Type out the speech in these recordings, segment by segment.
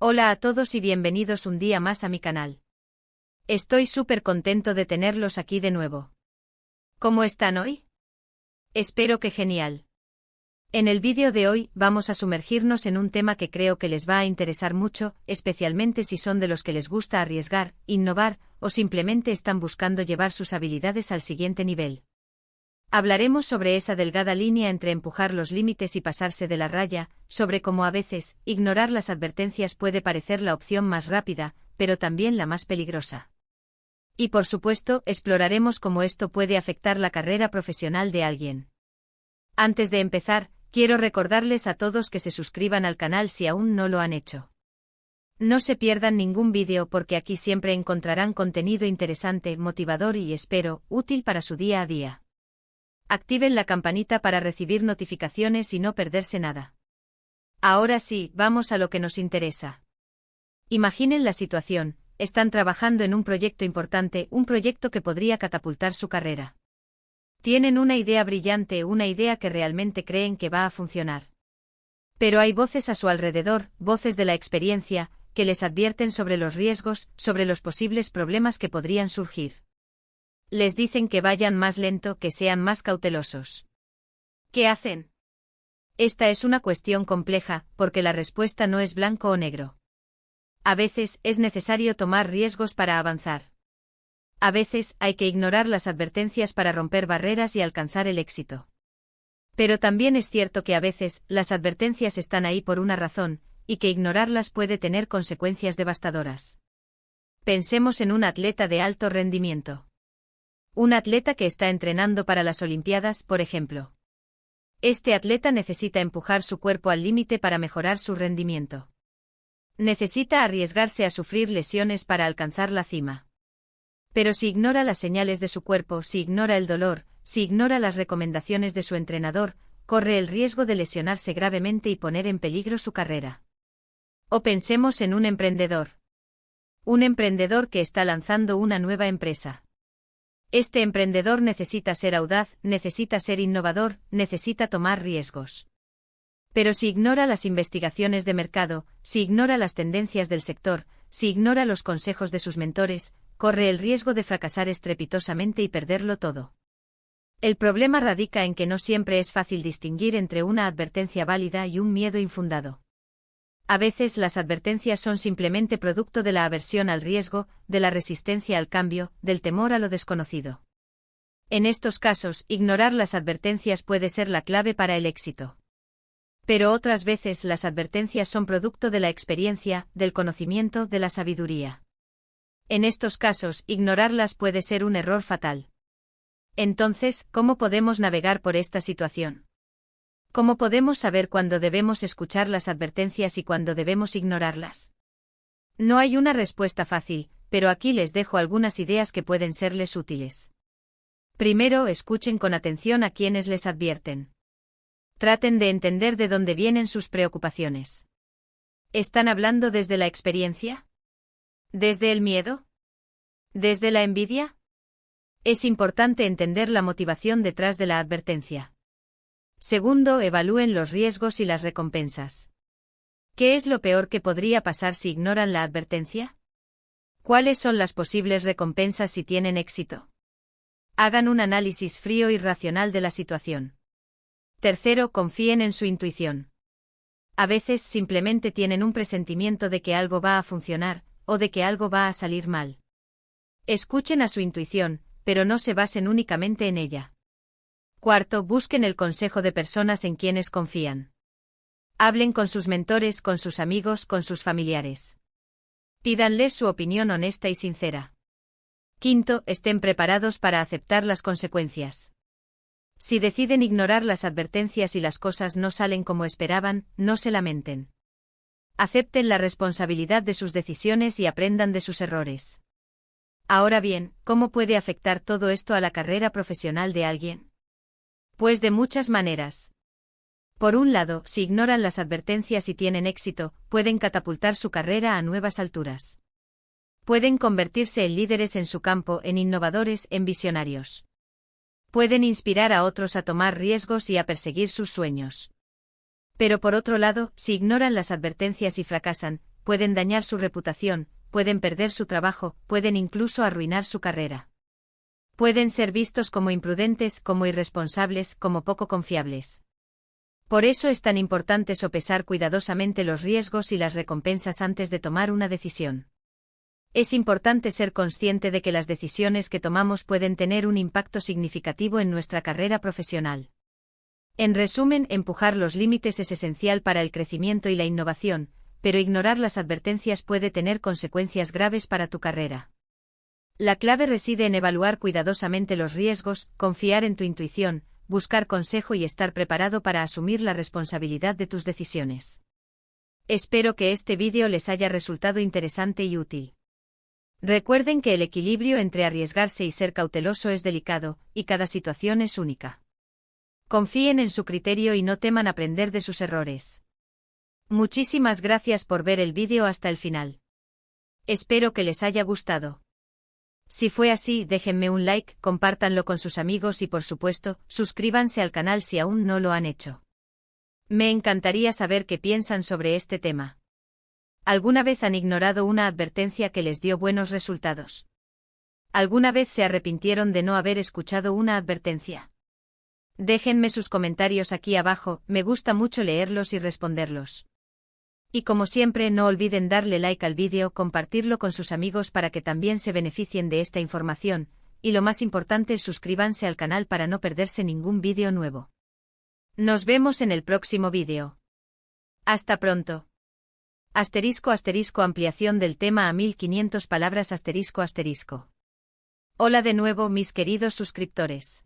Hola a todos y bienvenidos un día más a mi canal. Estoy súper contento de tenerlos aquí de nuevo. ¿Cómo están hoy? Espero que genial. En el vídeo de hoy vamos a sumergirnos en un tema que creo que les va a interesar mucho, especialmente si son de los que les gusta arriesgar, innovar, o simplemente están buscando llevar sus habilidades al siguiente nivel. Hablaremos sobre esa delgada línea entre empujar los límites y pasarse de la raya, sobre cómo a veces, ignorar las advertencias puede parecer la opción más rápida, pero también la más peligrosa. Y por supuesto, exploraremos cómo esto puede afectar la carrera profesional de alguien. Antes de empezar, quiero recordarles a todos que se suscriban al canal si aún no lo han hecho. No se pierdan ningún vídeo porque aquí siempre encontrarán contenido interesante, motivador y, espero, útil para su día a día. Activen la campanita para recibir notificaciones y no perderse nada. Ahora sí, vamos a lo que nos interesa. Imaginen la situación, están trabajando en un proyecto importante, un proyecto que podría catapultar su carrera. Tienen una idea brillante, una idea que realmente creen que va a funcionar. Pero hay voces a su alrededor, voces de la experiencia, que les advierten sobre los riesgos, sobre los posibles problemas que podrían surgir. Les dicen que vayan más lento, que sean más cautelosos. ¿Qué hacen? Esta es una cuestión compleja, porque la respuesta no es blanco o negro. A veces es necesario tomar riesgos para avanzar. A veces hay que ignorar las advertencias para romper barreras y alcanzar el éxito. Pero también es cierto que a veces las advertencias están ahí por una razón, y que ignorarlas puede tener consecuencias devastadoras. Pensemos en un atleta de alto rendimiento. Un atleta que está entrenando para las Olimpiadas, por ejemplo. Este atleta necesita empujar su cuerpo al límite para mejorar su rendimiento. Necesita arriesgarse a sufrir lesiones para alcanzar la cima. Pero si ignora las señales de su cuerpo, si ignora el dolor, si ignora las recomendaciones de su entrenador, corre el riesgo de lesionarse gravemente y poner en peligro su carrera. O pensemos en un emprendedor. Un emprendedor que está lanzando una nueva empresa. Este emprendedor necesita ser audaz, necesita ser innovador, necesita tomar riesgos. Pero si ignora las investigaciones de mercado, si ignora las tendencias del sector, si ignora los consejos de sus mentores, corre el riesgo de fracasar estrepitosamente y perderlo todo. El problema radica en que no siempre es fácil distinguir entre una advertencia válida y un miedo infundado. A veces las advertencias son simplemente producto de la aversión al riesgo, de la resistencia al cambio, del temor a lo desconocido. En estos casos, ignorar las advertencias puede ser la clave para el éxito. Pero otras veces las advertencias son producto de la experiencia, del conocimiento, de la sabiduría. En estos casos, ignorarlas puede ser un error fatal. Entonces, ¿cómo podemos navegar por esta situación? ¿Cómo podemos saber cuándo debemos escuchar las advertencias y cuándo debemos ignorarlas? No hay una respuesta fácil, pero aquí les dejo algunas ideas que pueden serles útiles. Primero, escuchen con atención a quienes les advierten. Traten de entender de dónde vienen sus preocupaciones. ¿Están hablando desde la experiencia? ¿Desde el miedo? ¿Desde la envidia? Es importante entender la motivación detrás de la advertencia. Segundo, evalúen los riesgos y las recompensas. ¿Qué es lo peor que podría pasar si ignoran la advertencia? ¿Cuáles son las posibles recompensas si tienen éxito? Hagan un análisis frío y racional de la situación. Tercero, confíen en su intuición. A veces simplemente tienen un presentimiento de que algo va a funcionar, o de que algo va a salir mal. Escuchen a su intuición, pero no se basen únicamente en ella. Cuarto, busquen el consejo de personas en quienes confían. Hablen con sus mentores, con sus amigos, con sus familiares. Pídanles su opinión honesta y sincera. Quinto, estén preparados para aceptar las consecuencias. Si deciden ignorar las advertencias y las cosas no salen como esperaban, no se lamenten. Acepten la responsabilidad de sus decisiones y aprendan de sus errores. Ahora bien, ¿cómo puede afectar todo esto a la carrera profesional de alguien? Pues de muchas maneras. Por un lado, si ignoran las advertencias y tienen éxito, pueden catapultar su carrera a nuevas alturas. Pueden convertirse en líderes en su campo, en innovadores, en visionarios. Pueden inspirar a otros a tomar riesgos y a perseguir sus sueños. Pero por otro lado, si ignoran las advertencias y fracasan, pueden dañar su reputación, pueden perder su trabajo, pueden incluso arruinar su carrera. Pueden ser vistos como imprudentes, como irresponsables, como poco confiables. Por eso es tan importante sopesar cuidadosamente los riesgos y las recompensas antes de tomar una decisión. Es importante ser consciente de que las decisiones que tomamos pueden tener un impacto significativo en nuestra carrera profesional. En resumen, empujar los límites es esencial para el crecimiento y la innovación, pero ignorar las advertencias puede tener consecuencias graves para tu carrera. La clave reside en evaluar cuidadosamente los riesgos, confiar en tu intuición, buscar consejo y estar preparado para asumir la responsabilidad de tus decisiones. Espero que este vídeo les haya resultado interesante y útil. Recuerden que el equilibrio entre arriesgarse y ser cauteloso es delicado, y cada situación es única. Confíen en su criterio y no teman aprender de sus errores. Muchísimas gracias por ver el vídeo hasta el final. Espero que les haya gustado. Si fue así, déjenme un like, compártanlo con sus amigos y por supuesto, suscríbanse al canal si aún no lo han hecho. Me encantaría saber qué piensan sobre este tema. ¿Alguna vez han ignorado una advertencia que les dio buenos resultados? ¿Alguna vez se arrepintieron de no haber escuchado una advertencia? Déjenme sus comentarios aquí abajo, me gusta mucho leerlos y responderlos. Y como siempre, no olviden darle like al vídeo, compartirlo con sus amigos para que también se beneficien de esta información, y lo más importante, suscríbanse al canal para no perderse ningún vídeo nuevo. Nos vemos en el próximo vídeo. Hasta pronto. Ampliación del tema a 1500 palabras ***. Hola de nuevo mis queridos suscriptores.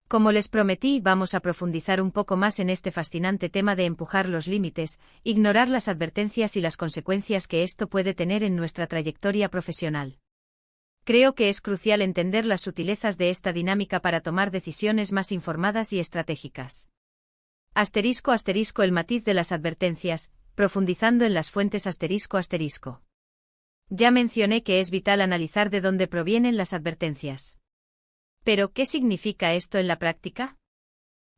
Como les prometí, vamos a profundizar un poco más en este fascinante tema de empujar los límites, ignorar las advertencias y las consecuencias que esto puede tener en nuestra trayectoria profesional. Creo que es crucial entender las sutilezas de esta dinámica para tomar decisiones más informadas y estratégicas. El matiz de las advertencias, profundizando en las fuentes ***. Ya mencioné que es vital analizar de dónde provienen las advertencias. ¿Pero qué significa esto en la práctica?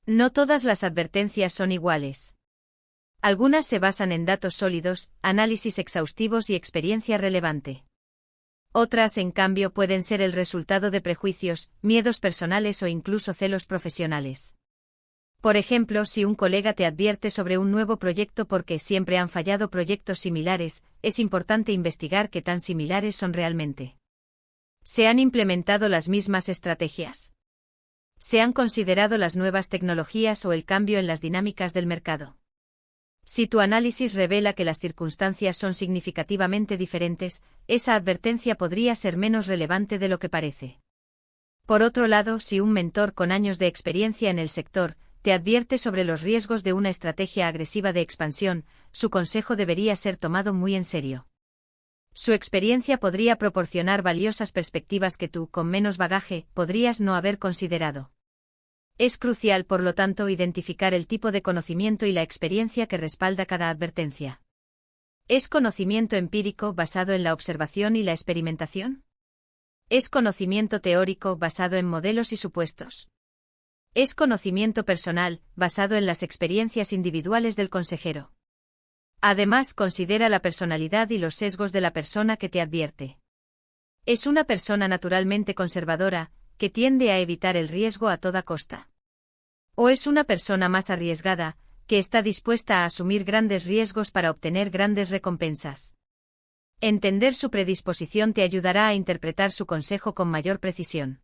No todas las advertencias son iguales. Algunas se basan en datos sólidos, análisis exhaustivos y experiencia relevante. Otras, en cambio, pueden ser el resultado de prejuicios, miedos personales o incluso celos profesionales. Por ejemplo, si un colega te advierte sobre un nuevo proyecto porque siempre han fallado proyectos similares, es importante investigar qué tan similares son realmente. ¿Se han implementado las mismas estrategias? ¿Se han considerado las nuevas tecnologías o el cambio en las dinámicas del mercado? Si tu análisis revela que las circunstancias son significativamente diferentes, esa advertencia podría ser menos relevante de lo que parece. Por otro lado, si un mentor con años de experiencia en el sector te advierte sobre los riesgos de una estrategia agresiva de expansión, su consejo debería ser tomado muy en serio. Su experiencia podría proporcionar valiosas perspectivas que tú, con menos bagaje, podrías no haber considerado. Es crucial, por lo tanto, identificar el tipo de conocimiento y la experiencia que respalda cada advertencia. ¿Es conocimiento empírico basado en la observación y la experimentación? ¿Es conocimiento teórico basado en modelos y supuestos? ¿Es conocimiento personal, basado en las experiencias individuales del consejero? Además, considera la personalidad y los sesgos de la persona que te advierte. ¿Es una persona naturalmente conservadora, que tiende a evitar el riesgo a toda costa? ¿O es una persona más arriesgada, que está dispuesta a asumir grandes riesgos para obtener grandes recompensas? Entender su predisposición te ayudará a interpretar su consejo con mayor precisión.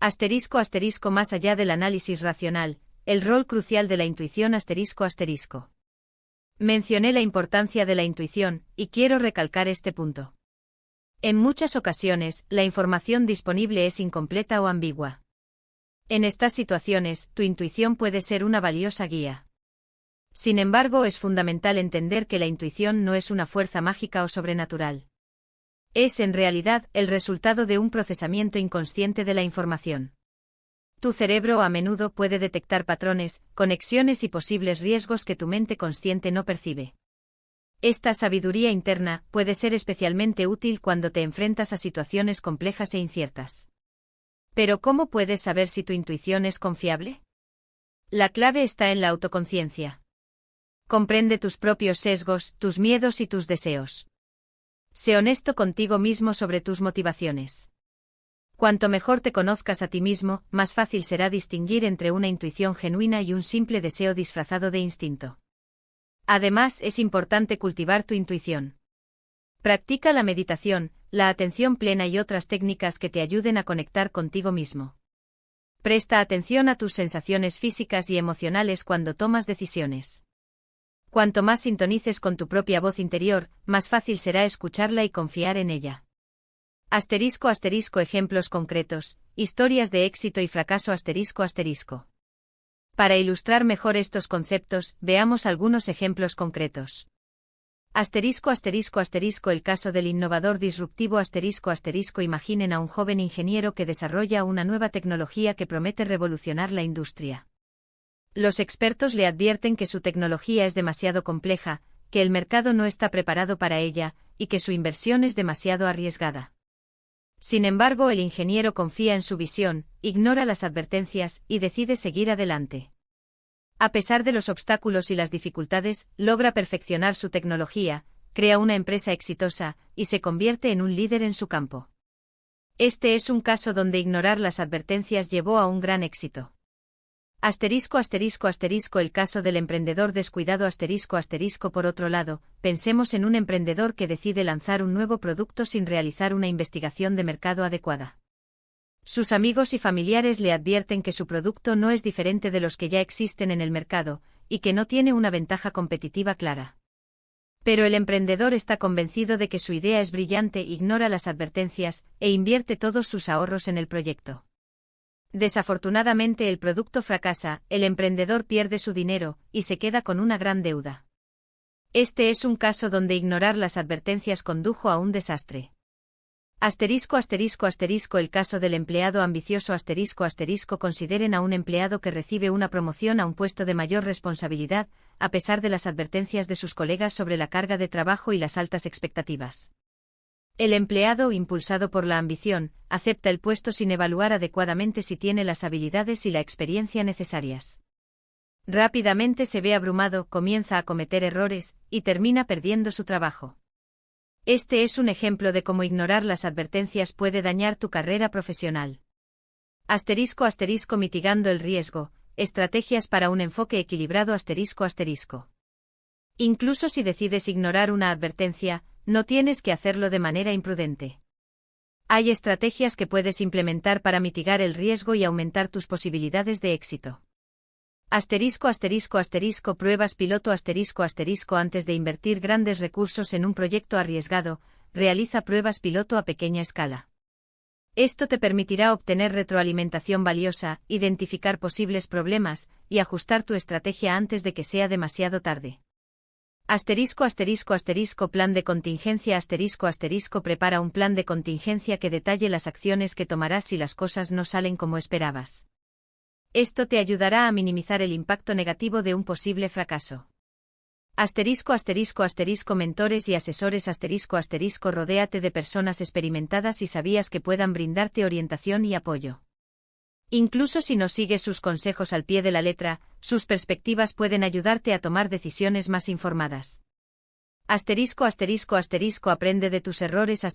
Más allá del análisis racional, el rol crucial de la intuición ***. Mencioné la importancia de la intuición, y quiero recalcar este punto. En muchas ocasiones, la información disponible es incompleta o ambigua. En estas situaciones, tu intuición puede ser una valiosa guía. Sin embargo, es fundamental entender que la intuición no es una fuerza mágica o sobrenatural. Es, en realidad, el resultado de un procesamiento inconsciente de la información. Tu cerebro a menudo puede detectar patrones, conexiones y posibles riesgos que tu mente consciente no percibe. Esta sabiduría interna puede ser especialmente útil cuando te enfrentas a situaciones complejas e inciertas. Pero ¿cómo puedes saber si tu intuición es confiable? La clave está en la autoconciencia. Comprende tus propios sesgos, tus miedos y tus deseos. Sé honesto contigo mismo sobre tus motivaciones. Cuanto mejor te conozcas a ti mismo, más fácil será distinguir entre una intuición genuina y un simple deseo disfrazado de instinto. Además, es importante cultivar tu intuición. Practica la meditación, la atención plena y otras técnicas que te ayuden a conectar contigo mismo. Presta atención a tus sensaciones físicas y emocionales cuando tomas decisiones. Cuanto más sintonices con tu propia voz interior, más fácil será escucharla y confiar en ella. *** Ejemplos concretos, historias de éxito y fracaso ***. Para ilustrar mejor estos conceptos, veamos algunos ejemplos concretos. El caso del innovador disruptivo ***. Imaginen a un joven ingeniero que desarrolla una nueva tecnología que promete revolucionar la industria. Los expertos le advierten que su tecnología es demasiado compleja, que el mercado no está preparado para ella, y que su inversión es demasiado arriesgada. Sin embargo, el ingeniero confía en su visión, ignora las advertencias y decide seguir adelante. A pesar de los obstáculos y las dificultades, logra perfeccionar su tecnología, crea una empresa exitosa, y se convierte en un líder en su campo. Este es un caso donde ignorar las advertencias llevó a un gran éxito. El caso del emprendedor descuidado ***. Por otro lado, pensemos en un emprendedor que decide lanzar un nuevo producto sin realizar una investigación de mercado adecuada. Sus amigos y familiares le advierten que su producto no es diferente de los que ya existen en el mercado, y que no tiene una ventaja competitiva clara. Pero el emprendedor está convencido de que su idea es brillante, ignora las advertencias, e invierte todos sus ahorros en el proyecto. Desafortunadamente el producto fracasa, el emprendedor pierde su dinero, y se queda con una gran deuda. Este es un caso donde ignorar las advertencias condujo a un desastre. El caso del empleado ambicioso ***. Consideren a un empleado que recibe una promoción a un puesto de mayor responsabilidad, a pesar de las advertencias de sus colegas sobre la carga de trabajo y las altas expectativas. El empleado, impulsado por la ambición, acepta el puesto sin evaluar adecuadamente si tiene las habilidades y la experiencia necesarias. Rápidamente se ve abrumado, comienza a cometer errores, y termina perdiendo su trabajo. Este es un ejemplo de cómo ignorar las advertencias puede dañar tu carrera profesional. Mitigando el riesgo, estrategias para un enfoque equilibrado ***. Incluso si decides ignorar una advertencia, no tienes que hacerlo de manera imprudente. Hay estrategias que puedes implementar para mitigar el riesgo y aumentar tus posibilidades de éxito. Pruebas piloto Antes de invertir grandes recursos en un proyecto arriesgado, realiza pruebas piloto a pequeña escala. Esto te permitirá obtener retroalimentación valiosa, identificar posibles problemas, y ajustar tu estrategia antes de que sea demasiado tarde. Plan de contingencia Prepara un plan de contingencia que detalle las acciones que tomarás si las cosas no salen como esperabas. Esto te ayudará a minimizar el impacto negativo de un posible fracaso. Mentores y asesores Rodéate de personas experimentadas y sabias que puedan brindarte orientación y apoyo. Incluso si no sigues sus consejos al pie de la letra, sus perspectivas pueden ayudarte a tomar decisiones más informadas. Aprende de tus errores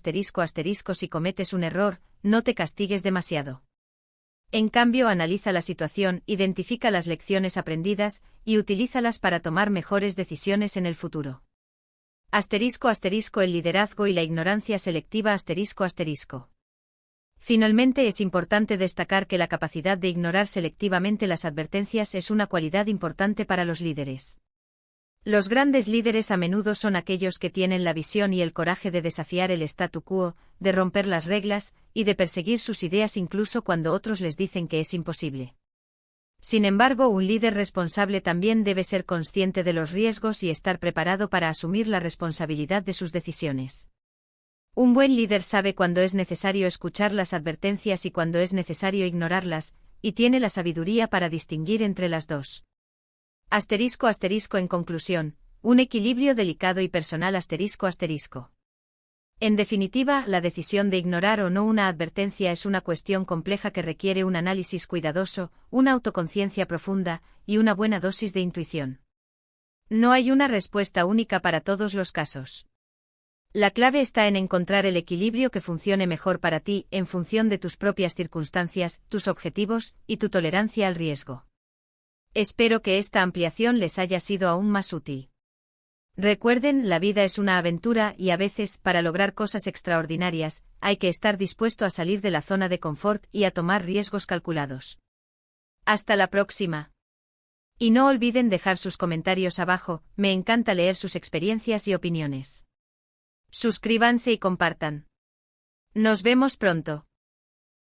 Si cometes un error, no te castigues demasiado. En cambio, analiza la situación, identifica las lecciones aprendidas, y utilízalas para tomar mejores decisiones en el futuro. El liderazgo y la ignorancia selectiva Finalmente, es importante destacar que la capacidad de ignorar selectivamente las advertencias es una cualidad importante para los líderes. Los grandes líderes a menudo son aquellos que tienen la visión y el coraje de desafiar el statu quo, de romper las reglas, y de perseguir sus ideas incluso cuando otros les dicen que es imposible. Sin embargo, un líder responsable también debe ser consciente de los riesgos y estar preparado para asumir la responsabilidad de sus decisiones. Un buen líder sabe cuándo es necesario escuchar las advertencias y cuándo es necesario ignorarlas, y tiene la sabiduría para distinguir entre las dos. En conclusión, un equilibrio delicado y personal En definitiva, la decisión de ignorar o no una advertencia es una cuestión compleja que requiere un análisis cuidadoso, una autoconciencia profunda, y una buena dosis de intuición. No hay una respuesta única para todos los casos. La clave está en encontrar el equilibrio que funcione mejor para ti en función de tus propias circunstancias, tus objetivos y tu tolerancia al riesgo. Espero que esta ampliación les haya sido aún más útil. Recuerden, la vida es una aventura y a veces, para lograr cosas extraordinarias, hay que estar dispuesto a salir de la zona de confort y a tomar riesgos calculados. Hasta la próxima. Y no olviden dejar sus comentarios abajo, me encanta leer sus experiencias y opiniones. Suscríbanse y compartan. Nos vemos pronto.